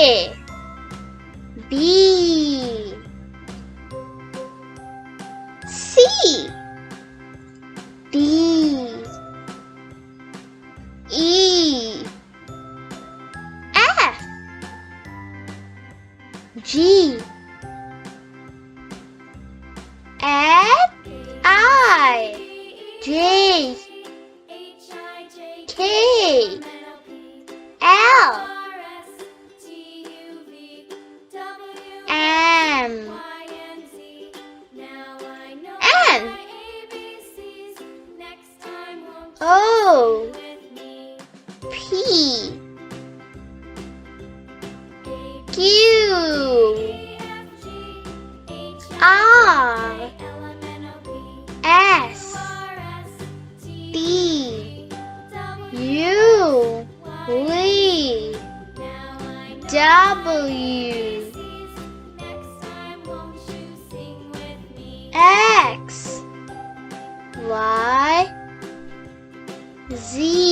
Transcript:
B C D E F G H I J K L M N O P Q R S T U V W X Y Z